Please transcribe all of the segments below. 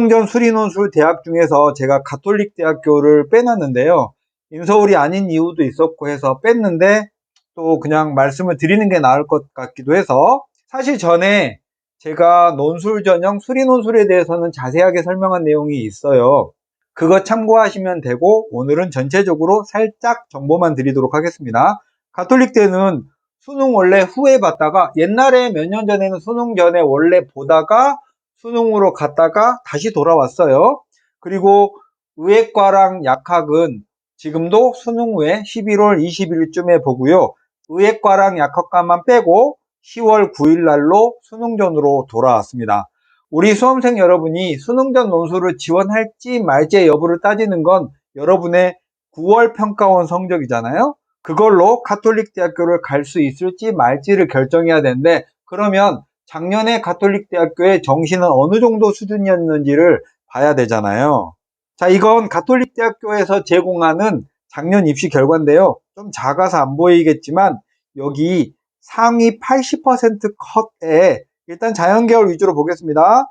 수능전 수리논술 대학 중에서 제가 가톨릭 대학교를 빼놨는데요. 인서울이 아닌 이유도 있었고 해서 뺐는데 또 그냥 말씀을 드리는 게 나을 것 같기도 해서, 사실 전에 제가 논술 전형 수리논술에 대해서는 자세하게 설명한 내용이 있어요. 그거 참고하시면 되고, 오늘은 전체적으로 살짝 정보만 드리도록 하겠습니다. 가톨릭 때는 수능 원래 후에 봤다가, 옛날에 몇 년 전에는 수능 전에 원래 보다가 수능으로 갔다가 다시 돌아왔어요. 그리고 의예과랑 약학은 지금도 수능 후에 11월 20일쯤에 보고요. 의예과랑 약학과만 빼고 10월 9일 날로 수능전으로 돌아왔습니다. 우리 수험생 여러분이 수능전 논술을 지원할지 말지 여부를 따지는 건 여러분의 9월 평가원 성적이잖아요. 그걸로 가톨릭 대학교를 갈 수 있을지 말지를 결정해야 되는데, 그러면 작년에 가톨릭 대학교의 정시는 어느 정도 수준이었는지를 봐야 되잖아요. 자, 이건 가톨릭 대학교에서 제공하는 작년 입시 결과인데요. 좀 작아서 안 보이겠지만 여기 상위 80% 컷에 일단 자연계열 위주로 보겠습니다.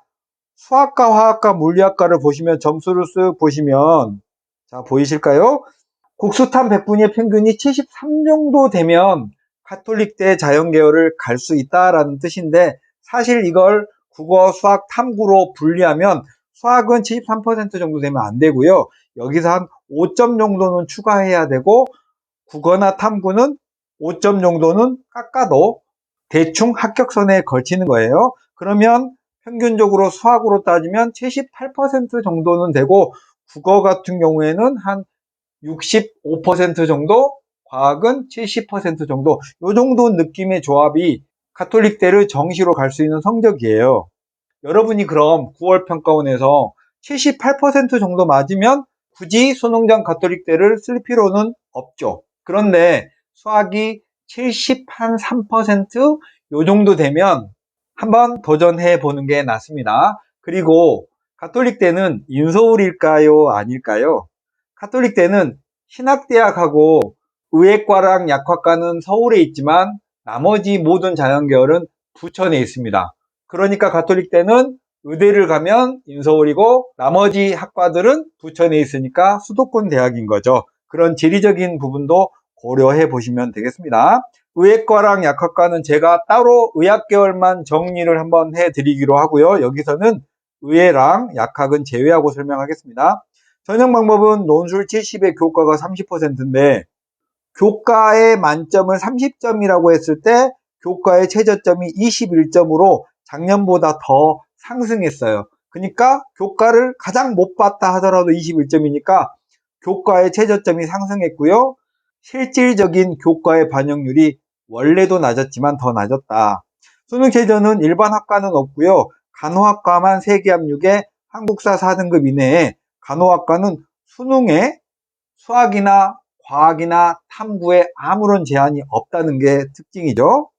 수학과, 화학과, 물리학과를 보시면 점수를 쓱 보시면, 자, 보이실까요? 국수탄 100분위의 평균이 73 정도 되면 가톨릭대 자연계열을 갈 수 있다라는 뜻인데, 사실 이걸 국어, 수학, 탐구로 분리하면 수학은 73% 정도 되면 안 되고요. 여기서 한 5점 정도는 추가해야 되고, 국어나 탐구는 5점 정도는 깎아도 대충 합격선에 걸치는 거예요. 그러면 평균적으로 수학으로 따지면 78% 정도는 되고, 국어 같은 경우에는 한 65% 정도, 과학은 70% 정도, 요 정도 느낌의 조합이 가톨릭대를 정시로 갈 수 있는 성적이에요. 여러분이 그럼 9월 평가원에서 78% 정도 맞으면 굳이 수능장 가톨릭대를 쓸 필요는 없죠. 그런데 수학이 73% 요 정도 되면 한번 도전해 보는 게 낫습니다. 그리고 가톨릭대는 인서울일까요? 아닐까요? 가톨릭대는 신학대학하고 의예과랑 약학과는 서울에 있지만 나머지 모든 자연계열은 부천에 있습니다. 그러니까 가톨릭대는 의대를 가면 인서울이고 나머지 학과들은 부천에 있으니까 수도권 대학인 거죠. 그런 지리적인 부분도 고려해 보시면 되겠습니다. 의예과랑 약학과는 제가 따로 의학계열만 정리를 한번 해드리기로 하고요. 여기서는 의예랑 약학은 제외하고 설명하겠습니다. 전형 방법은 논술 70에 교과가 30%인데, 교과의 만점을 30점이라고 했을 때 교과의 최저점이 21점으로 작년보다 더 상승했어요. 그러니까 교과를 가장 못 봤다 하더라도 21점이니까 교과의 최저점이 상승했고요. 실질적인 교과의 반영률이 원래도 낮았지만 더 낮았다. 수능 최저는 일반 학과는 없고요. 간호학과만 세계압6에 한국사 4등급 이내에, 간호학과는 수능에 수학이나 과학이나 탐구에 아무런 제한이 없다는 게 특징이죠.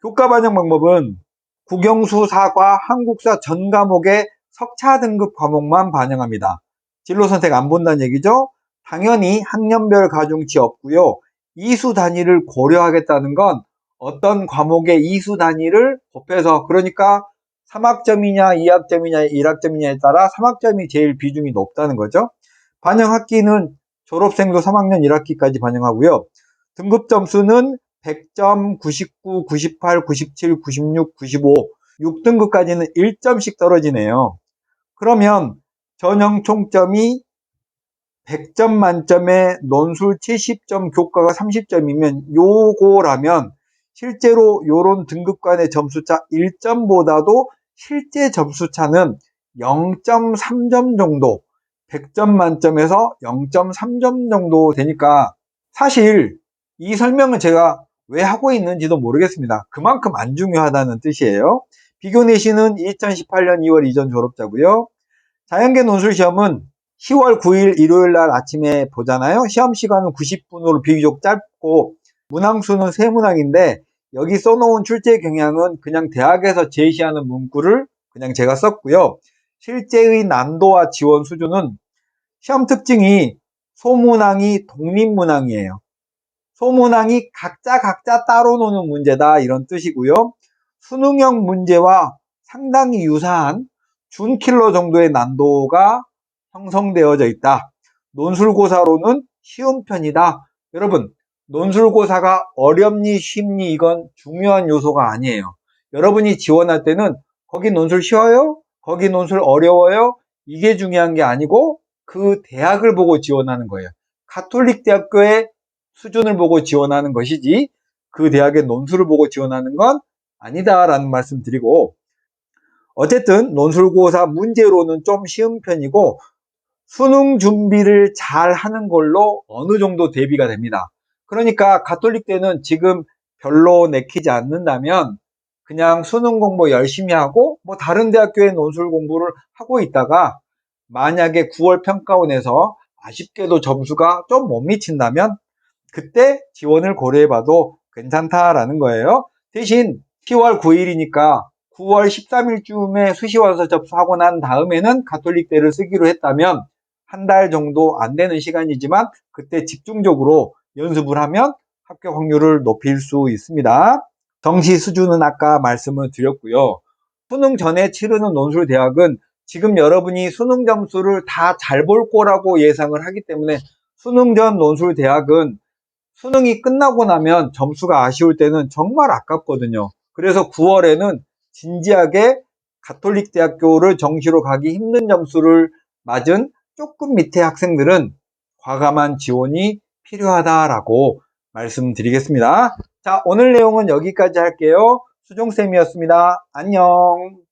교과 반영 방법은 국영수, 사과, 한국사 전 과목의 석차 등급 과목만 반영합니다. 진로 선택 안 본다는 얘기죠. 당연히 학년별 가중치 없고요. 이수 단위를 고려하겠다는 건 어떤 과목의 이수 단위를 곱해서, 그러니까 3학점이냐 2학점이냐 1학점이냐에 따라 3학점이 제일 비중이 높다는 거죠. 반영 학기는 졸업생도 3학년 1학기까지 반영하고요. 등급 점수는 100점, 99, 98, 97, 96, 95, 6등급까지는 1점씩 떨어지네요. 그러면 전형 총점이 100점 만점에 논술 70점, 교과가 30점이면 요거라면 실제로 요런 등급 간의 점수차 1점보다도 실제 점수차는 0.3점 정도, 100점 만점에서 0.3점 정도 되니까 사실 이 설명을 제가 왜 하고 있는지도 모르겠습니다. 그만큼 안 중요하다는 뜻이에요. 비교 내신은 2018년 2월 이전 졸업자고요. 자연계 논술 시험은 10월 9일 일요일 날 아침에 보잖아요. 시험 시간은 90분으로 비교적 짧고 문항수는 3문항인데, 여기 써놓은 출제 경향은 그냥 대학에서 제시하는 문구를 그냥 제가 썼고요. 실제의 난도와 지원 수준은 시험 특징이 소문항이 독립문항이에요. 소문항이 각자 따로 노는 문제다, 이런 뜻이고요. 수능형 문제와 상당히 유사한 준킬러 정도의 난도가 형성되어져 있다. 논술고사로는 쉬운 편이다. 여러분, 논술고사가 어렵니 쉽니 이건 중요한 요소가 아니에요. 여러분이 지원할 때는 거기 논술 쉬워요? 거기 논술 어려워요? 이게 중요한 게 아니고 그 대학을 보고 지원하는 거예요. 가톨릭 대학교의 수준을 보고 지원하는 것이지 그 대학의 논술을 보고 지원하는 건 아니다라는 말씀 드리고, 어쨌든 논술고사 문제로는 좀 쉬운 편이고 수능 준비를 잘 하는 걸로 어느 정도 대비가 됩니다. 그러니까 가톨릭 때는 지금 별로 내키지 않는다면 그냥 수능 공부 열심히 하고 뭐 다른 대학교의 논술 공부를 하고 있다가 만약에 9월 평가원에서 아쉽게도 점수가 좀 못 미친다면 그때 지원을 고려해봐도 괜찮다라는 거예요. 대신 10월 9일이니까 9월 13일쯤에 수시원서 접수하고 난 다음에는 가톨릭대를 쓰기로 했다면 한 달 정도 안 되는 시간이지만 그때 집중적으로 연습을 하면 합격 확률을 높일 수 있습니다. 정시 수준은 아까 말씀을 드렸고요. 수능 전에 치르는 논술 대학은 지금 여러분이 수능 점수를 다 잘 볼 거라고 예상을 하기 때문에 수능 전 논술 대학은 수능이 끝나고 나면 점수가 아쉬울 때는 정말 아깝거든요. 그래서 9월에는 진지하게 가톨릭 대학교를 정시로 가기 힘든 점수를 맞은 조금 밑에 학생들은 과감한 지원이 필요하다라고 말씀드리겠습니다. 자, 오늘 내용은 여기까지 할게요. 수종쌤이었습니다. 안녕.